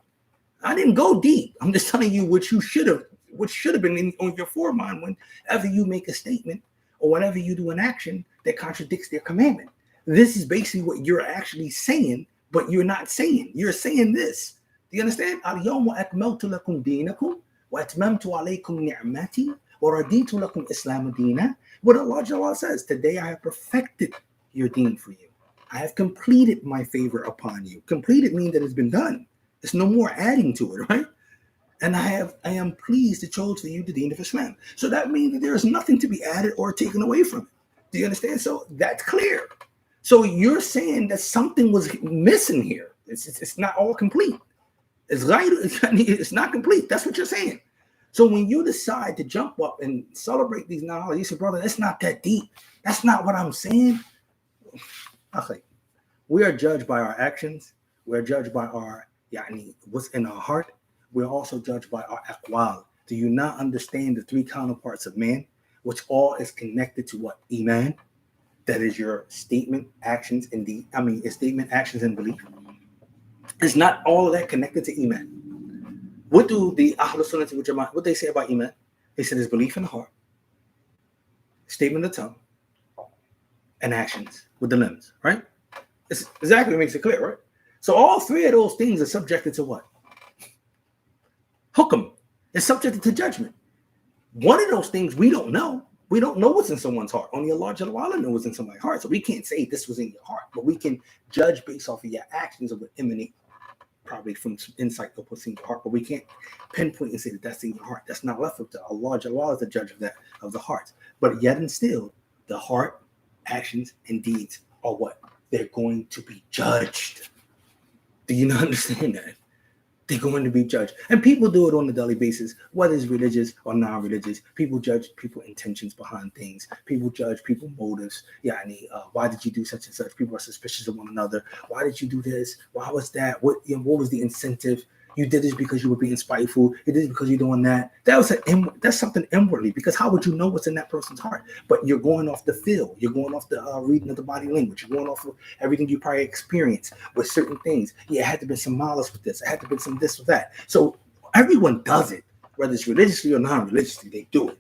I didn't go deep. I'm just telling you what should have been on your foremind whenever you make a statement or whenever you do an action that contradicts their commandment. This is basically what you're actually saying, but you're not saying. You're saying this. Do you understand? Al-yawma akmaltu lakum dinakum wa atmamtu alaykum ni'mati wa raditu lakum islam dina. What Allah Jalla says, today I have perfected your deen for you. I have completed my favor upon you. Completed means that it's been done. There's no more adding to it, right? And I am pleased to chose for you the deen of Islam. So that means that there is nothing to be added or taken away from it. Do you understand? So that's clear. So you're saying that something was missing here. It's not all complete. It's not complete. That's what you're saying. So when you decide to jump up and celebrate these knowledge, you say, brother, that's not that deep. That's not what I'm saying. Okay. We are judged by our actions. We're judged by our what's in our heart. We're also judged by our aqwal. Do you not understand the three counterparts of man, which all is connected to what? Iman. That is your statement, actions, and statement, actions, and belief. Is not all of that connected to Iman? What do the Ahlul Sunnah wal Jama'ah, what they say about Iman? They said it's belief in the heart, statement of the tongue, and actions with the limbs, right? It's exactly what makes it clear, right? So all three of those things are subjected to what? Hukm. It's subjected to judgment. One of those things we don't know. We don't know what's in someone's heart. Only Allah Jalla wa Ala knows what's in somebody's heart. So we can't say this was in your heart, but we can judge based off of your actions of what emanate probably from some insight of what's in your heart. But we can't pinpoint and say that that's in your heart. That's not left up to Allah Jalla wa Ala, is the judge of that, of the heart. But yet and still, the heart, actions, and deeds are what? They're going to be judged. Do you not understand that? They're going to be judged. And people do it on a daily basis, whether it's religious or non-religious. People judge people's intentions behind things. People judge people's motives. Why did you do such and such? People are suspicious of one another. Why did you do this? Why was that? What was the incentive? You did this because you were being spiteful. You did this because you're doing that. That's something inwardly, because how would you know what's in that person's heart? But you're going off the feel. You're going off the reading of the body language. You're going off of everything you probably experienced with certain things. Yeah, it had to be some malice with this. It had to be some this with that. So everyone does it, whether it's religiously or non-religiously, they do it.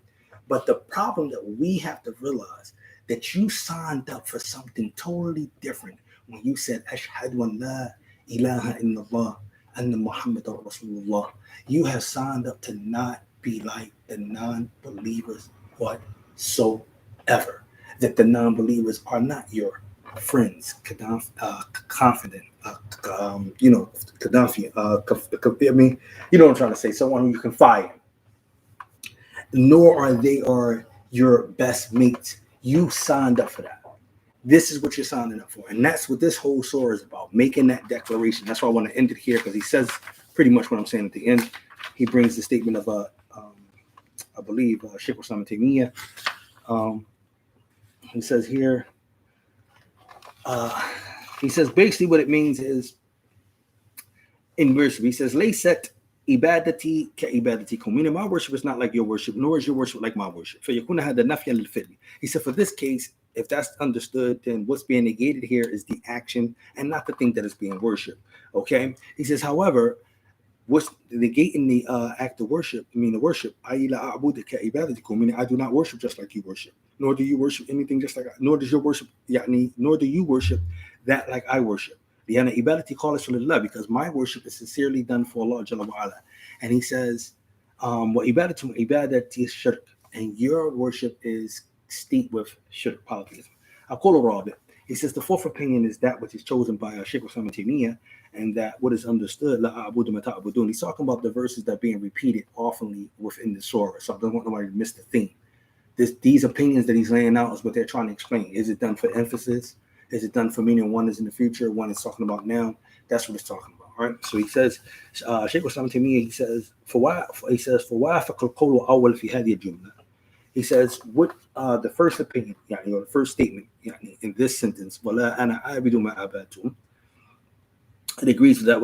But the problem that we have to realize that you signed up for something totally different when you said, Ashhadu an la ilaha illallah anna Muhammad Rasulullah. You have signed up to not be like the non-believers whatsoever. That the non-believers are not your friends, confident, Gaddafi. I mean, you know what I'm trying to say. Someone who you confide in. Nor are your best mates. You signed up for that. This is what you're signing up for, and that's what this whole surah is about. Making that declaration. That's why I want to end it here because he says pretty much what I'm saying at the end. He brings the statement of I believe Sheikh Osama Taymiyyah. He says here. He says basically what it means is in worship. He says, "Laysat ibadati ka ibadatikum." Meaning, my worship is not like your worship, nor is your worship like my worship. فَيَكُونَ هَذَا نَفْيًا لِلْفِعْلِ. He said, for this case, if that's understood, then what's being negated here is the action and not the thing that is being worshipped. Okay. He says, however, what's negating the act of worship, the worship, meaning I do not worship just like you worship, nor do you worship anything just like nor does your worship, nor do you worship that like I worship. Because my worship is sincerely done for Allah Jalla wa Ala. And he says, and your worship is steeped with shirk, polytheism. He says the fourth opinion is that which is chosen by Sheikh Osama Taymiyyah, and that what is understood. He's talking about the verses that are being repeated oftenly within the surah. So I don't want nobody to miss the theme. These opinions that he's laying out is what they're trying to explain. Is it done for emphasis? Is it done for meaning one is in the future, one is talking about now? That's what it's talking about, right? So he says, Sheikh Osama Taymiyyah, he says, he says, what the first opinion, the first statement in this sentence, it agrees with that,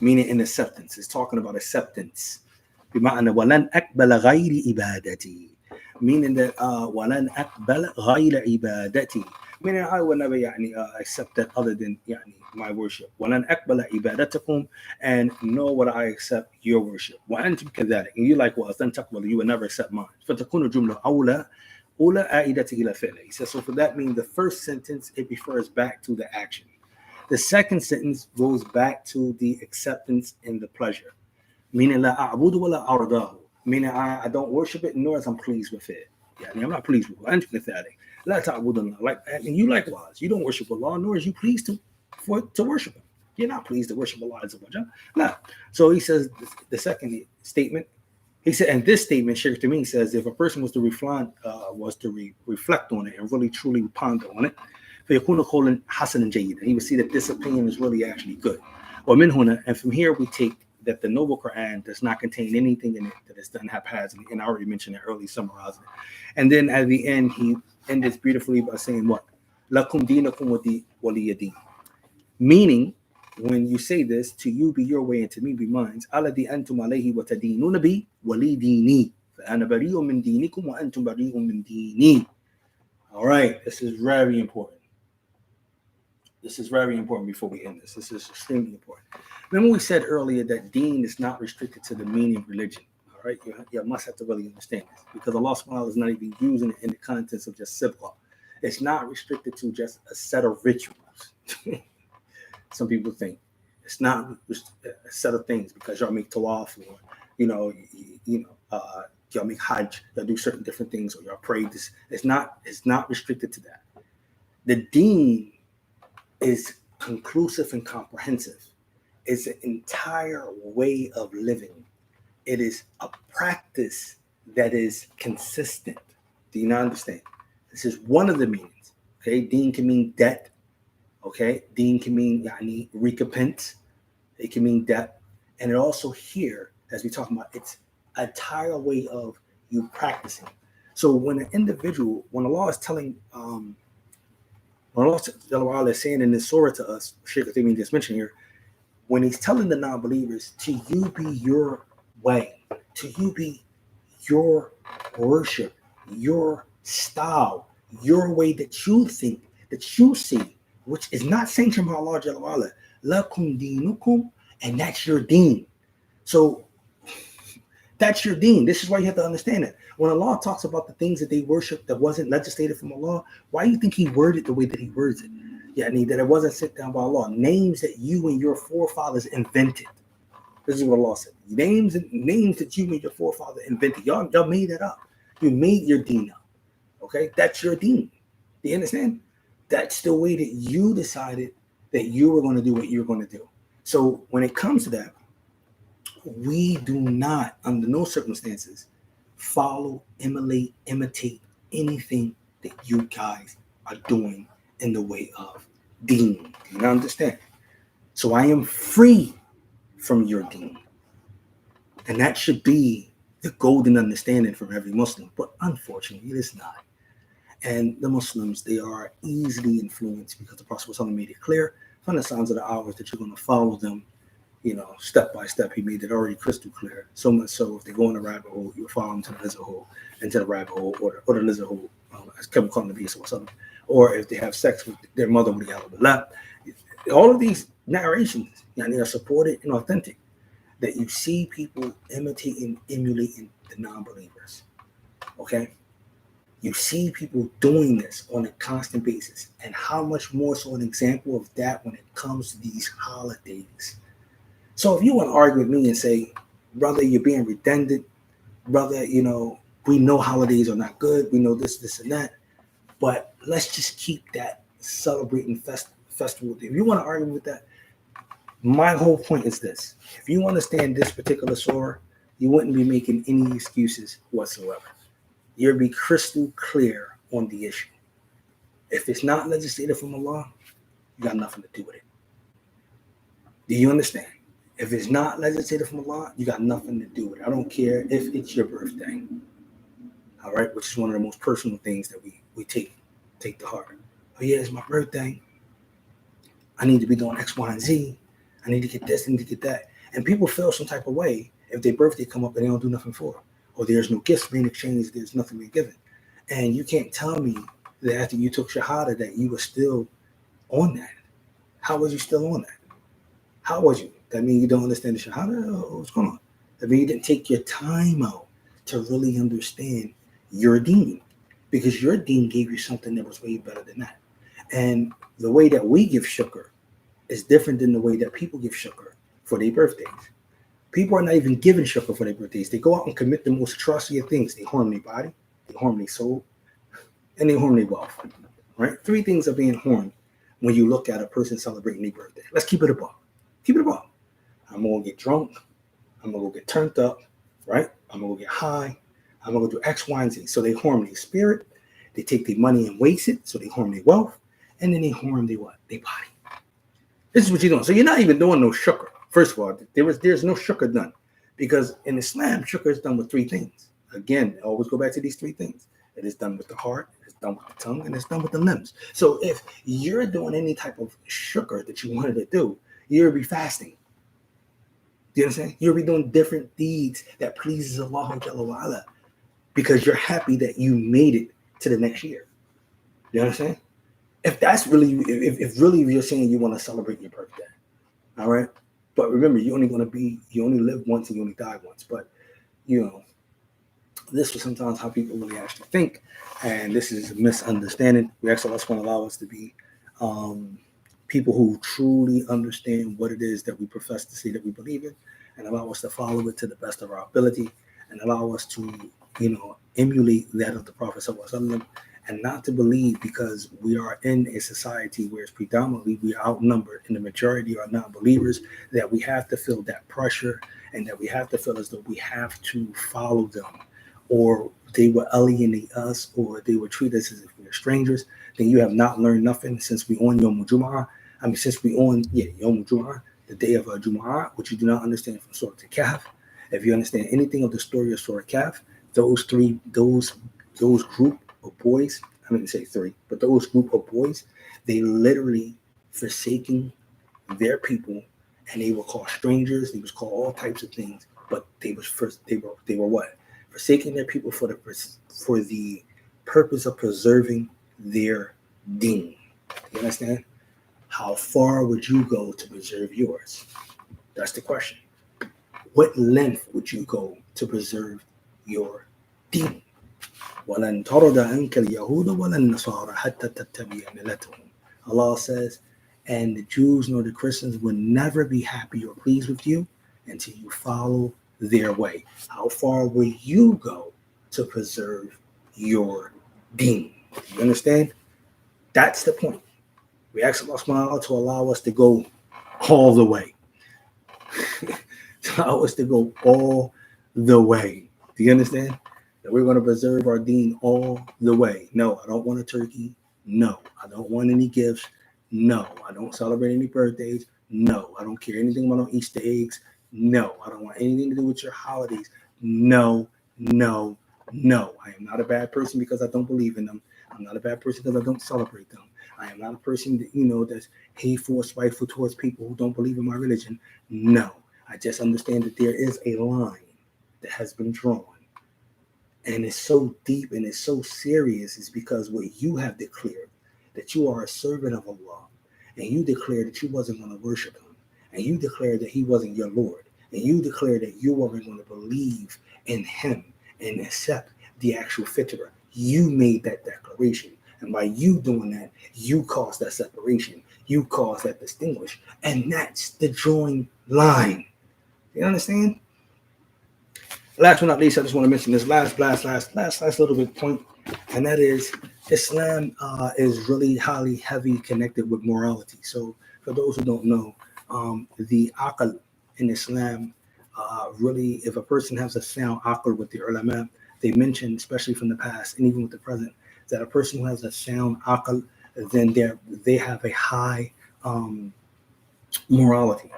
meaning in acceptance. It's talking about acceptance. Meaning that وَلَنْ أَقْبَلَ غَيْرَ عِبَادَتِي, meaning I will never accept that other than my worship. وَلَنْ أَقْبَلَ عِبَادَتَكُمْ, and nor would I accept your worship. وَأَنْتُمْ كَذَلِكَ, and you likewise, لَنْ تَقْبَلُ, you will never accept mine. فَتَكُونُ الْجُمْلَةُ أَوْلَى عَائِدَةِ إِلَى فِعْلِهِ. He says, so for that means the first sentence, it refers back to the action. The second sentence goes back to the acceptance and the pleasure. Meaning, لَا أَعْبُدُ وَلَا أَرْضَاهُ, meaning I don't worship it, nor as I'm pleased with it. I'm not pleased with it. Like, and you likewise, you don't worship Allah, nor is you pleased to worship Him. You're not pleased to worship Allah. No. So he says the second statement. He said, and this statement, Sheikh Tamim says, if a person was to reflect on it and really truly ponder on it, he would see that this opinion is really actually good. And from here we take that the Noble Qur'an does not contain anything in it that is done haphazardly, and I already mentioned it early, summarizing it. And then at the end, he ended beautifully by saying what? Lakum dinakum waliya din. Meaning, when you say this, to you be your way and to me be mine. Alladhi antum alayhi wa tadinuna bi wali dini. Fa ana bari'un min dinikum wa antum bari'un min dini. All right, this is very important. This is very important before we end this. This is extremely important. Remember we said earlier that deen is not restricted to the meaning of religion. All right, you must have to really understand this, because Allah subhanahu wa ta'ala is not even using it in the context of just sibqa. It's not restricted to just a set of rituals. Some people think it's not a set of things because y'all make tawaf, or y'all make hajj, y'all do certain different things, or y'all pray. It's not restricted to that. The deen is conclusive and comprehensive. It's an entire way of living. It is a practice that is consistent. Do you not understand? This is one of the meanings. Okay, deen can mean debt. Okay, deen can mean recompense. It can mean debt, and it also here, as we talk about, it's an entire way of you practicing. So when an individual, when Allah is telling, when Allah is saying in this surah to us, Sheikh Uthaymeen just mentioned here, when he's telling the non-believers, to you be your way, to you be your worship, your style, your way that you think, that you see, which is not sanctioned by Allah Jalla wa Ala. Lakum dinukum, and that's your deen. So that's your deen. This is why you have to understand it. When Allah talks about the things that they worship that wasn't legislated from Allah, why do you think He worded the way that He words it? Yani, that it wasn't sent down by Allah. Names that you and your forefathers invented. This is what Allah said. Names that you and your forefather invented. Y'all made that up. You made your deen up. Okay? That's your deen. Do you understand? That's the way that you decided that you were going to do what you're going to do. So when it comes to that, we do not, under no circumstances, follow, imitate anything that you guys are doing in the way of deen. Do you understand? So I am free from your deen. And that should be the golden understanding from every Muslim. But unfortunately, it is not. And the Muslims, they are easily influenced because the Prophet made it clear from the signs of the hours that you're going to follow them, step by step. He made it already crystal clear. So much so, if they go in the rabbit hole, you'll follow them to the lizard hole, and to the rabbit hole, or the lizard hole, as Kevin called the beast or something. Or if they have sex with their mother, all of these narrations, are supported and authentic. That you see people imitating, emulating the non-believers. Okay? You see people doing this on a constant basis. And how much more so an example of that when it comes to these holidays. So if you want to argue with me and say, brother, you're being redundant, brother, we know holidays are not good. We know this, and that. But let's just keep that celebrating festival. If you want to argue with that, my whole point is this. If you understand this particular surah, you wouldn't be making any excuses whatsoever. You'll be crystal clear on the issue. If it's not legislated from Allah, you got nothing to do with it. Do you understand? If it's not legislated from Allah, you got nothing to do with it. I don't care if it's your birthday. All right, which is one of the most personal things that we take to heart. Oh yeah, it's my birthday. I need to be doing X, Y, and Z. I need to get this, I need to get that. And people feel some type of way if their birthday come up and they don't do nothing for them. Or there's no gifts being exchanged, there's nothing being given. And you can't tell me that after you took Shahada that you were still on that. How was you still on that? How was you? That means you don't understand the Shahada? What's going on? That means you didn't take your time out to really understand your deen. Because your deen gave you something that was way better than that. And the way that we give shukr is different than the way that people give shukr for their birthdays. People are not even giving shukr for their birthdays. They go out and commit the most atrocity of things. They harm their body, they harm their soul, and they harm their wealth. Right? 3 things are being harmed when you look at a person celebrating their birthday. Let's keep it above. Keep it above. I'm gonna get drunk. I'm gonna go get turned up. Right? I'm gonna go get high. I'm gonna go do X, Y, and Z. So they harm their spirit. They take their money and waste it. So they harm their wealth, and then they harm their what? Their body. This is what you're doing. So you're not even doing no shukr. First of all, there's no shukr done. Because in Islam, shukr is done with 3 things. Again, always go back to these 3 things. It is done with the heart, it's done with the tongue, and it's done with the limbs. So if you're doing any type of shukr that you wanted to do, you'll be fasting. Do you understand? You'll be doing different deeds that pleases Allah Jalla wa Ala because you're happy that you made it to the next year. You understand? If that's really, if really you're saying you want to celebrate your birthday, all right? But remember, you only live once and you only die once. But, this is sometimes how people really actually think. And this is a misunderstanding. We actually want to allow us to be people who truly understand what it is that we profess to say that we believe in, and allow us to follow it to the best of our ability, and allow us to, emulate that of the Prophet ﷺ, and not to believe because we are in a society where it's predominantly we are outnumbered and the majority are non-believers, that we have to feel that pressure and that we have to feel as though we have to follow them, or they will alienate us, or they will treat us as if we're strangers. Then you have not learned nothing since we on Yom Jum'ah. Since we on Yom Jum'ah, the day of Jum'ah, which you do not understand from Surah Kahf. If you understand anything of the story of Surah Kahf, those group of boys, I didn't say 3, but those group of boys, they literally forsaking their people, and they were called strangers. They was called all types of things, but they were what? Forsaking their people for the purpose of preserving their deen. You understand? How far would you go to preserve yours? That's the question. What length would you go to preserve your deen? وَلَنْ تَرْضَ عَنْكَ الْيَهُودُ وَلَا النَّصَارَى حَتَّى تَتَّبِعَ مِلَّتَهُمْ Allah says, and the Jews nor the Christians will never be happy or pleased with you until you follow their way. How far will you go to preserve your deen? You understand? That's the point. We ask Allah subhanahu wa ta'ala to allow us to go all the way. To allow us to go all the way. Do you understand? That we're going to preserve our deen all the way. No, I don't want a turkey. No, I don't want any gifts. No, I don't celebrate any birthdays. No, I don't care anything about Easter eggs. No, I don't want anything to do with your holidays. No, no, no. I am not a bad person because I don't believe in them. I'm not a bad person because I don't celebrate them. I am not a person that, that's hateful or spiteful towards people who don't believe in my religion. No, I just understand that there is a line that has been drawn. And it's so deep and it's so serious is because what you have declared, that you are a servant of Allah, and you declared that you wasn't going to worship him, and you declared that he wasn't your Lord, and you declared that you weren't going to believe in him and accept the actual fitrah. You made that declaration. And by you doing that, you caused that separation. You caused that distinguish. And that's the drawing line. You understand? Last but not least, I just want to mention this last little bit point, and that is Islam is really highly heavy connected with morality. So for those who don't know, the aql in Islam, really, if a person has a sound aql with the ulama, they mention, especially from the past and even with the present, that a person who has a sound aql, then they have a high morality.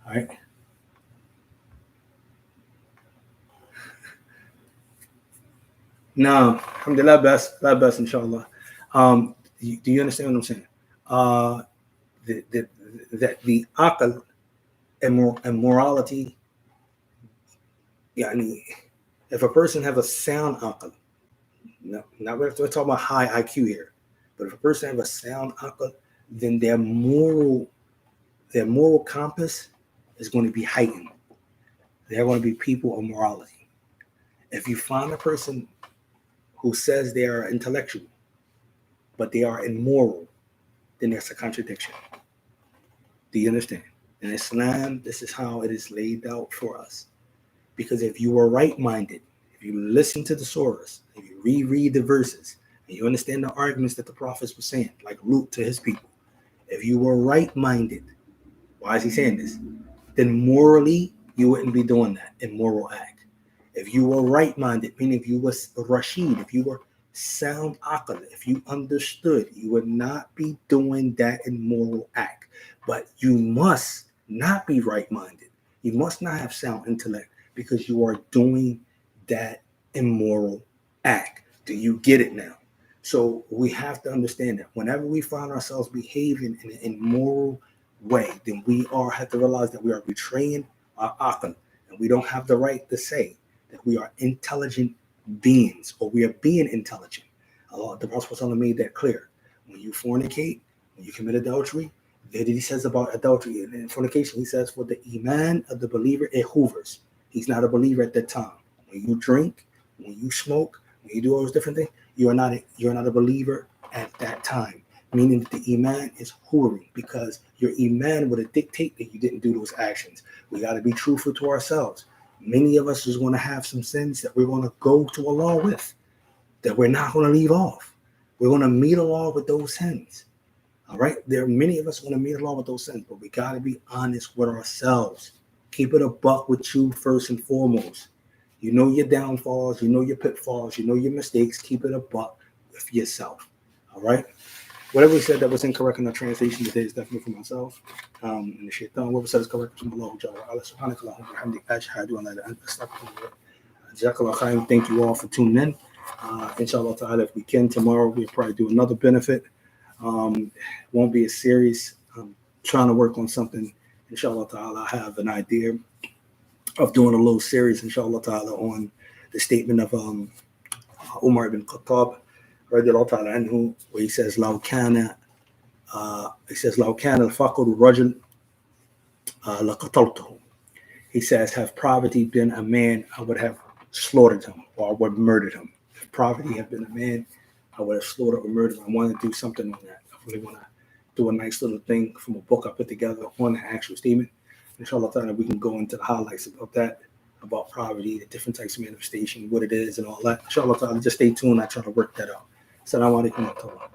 All right. No, alhamdulillah, best, inshallah. Do you understand what I'm saying? That the aql and morality, if a person have a sound aql, no, not we're talking about high IQ here, but if a person have a sound aql, then their moral compass is going to be heightened. They're going to be people of morality. If you find a person who says they are intellectual, but they are immoral, then there's a contradiction. Do you understand? In Islam, this is how it is laid out for us. Because if you are right-minded, if you listen to the surahs, if you reread the verses, and you understand the arguments that the prophets were saying, like Lut to his people, if you were right-minded, why is he saying this? Then morally, you wouldn't be doing that immoral act. If you were right-minded, meaning if you were Rashid, if you were sound aql, if you understood, you would not be doing that immoral act. But you must not be right-minded. You must not have sound intellect because you are doing that immoral act. Do you get it now? So we have to understand that whenever we find ourselves behaving in an immoral way, then we have to realize that we are betraying our aql, and we don't have the right to say that we are intelligent beings, or we are being intelligent. The Prophet made that clear. When you fornicate, when you commit adultery, that he says about adultery and fornication, he says for the iman of the believer, it hovers. He's not a believer at that time. When you drink, when you smoke, when you do all those different things, you're not a believer at that time. Meaning that the iman is hovering, because your iman would dictate that you didn't do those actions. We got to be truthful to ourselves. Many of us is going to have some sins that we're going to go to Allah with, that we're not going to leave off. We're going to meet Allah with those sins. All right? There are many of us going to meet Allah with those sins, but we got to be honest with ourselves. Keep it a buck with you first and foremost. You know your downfalls, you know your pitfalls, you know your mistakes. Keep it a buck with yourself. All right? Whatever we said that was incorrect in the translation today is definitely for myself. And the shaitan, whatever said is correct from Allah. Thank you all for tuning in. Inshallah ta'ala, if we can, tomorrow we'll probably do another benefit. Won't be a series. I'm trying to work on something. Inshallah ta'ala, I have an idea of doing a little series, inshallah ta'ala, on the statement of Umar ibn Khattab, radiallahu ta'ala anhu, where he says, لو كان الفقر رجل لقتلته. He says, have poverty been a man, I would have slaughtered him, or I would have murdered him. If poverty had been a man, I would have slaughtered or murdered him. I want to do something on that. I really want to do a nice little thing from a book I put together on the actual statement. Inshallah ta'ala, we can go into the highlights about that, about poverty, the different types of manifestation, what it is, and all that. Inshallah ta'ala, just stay tuned. I try to work that out. Assalamu alaikum wa rahmatullah.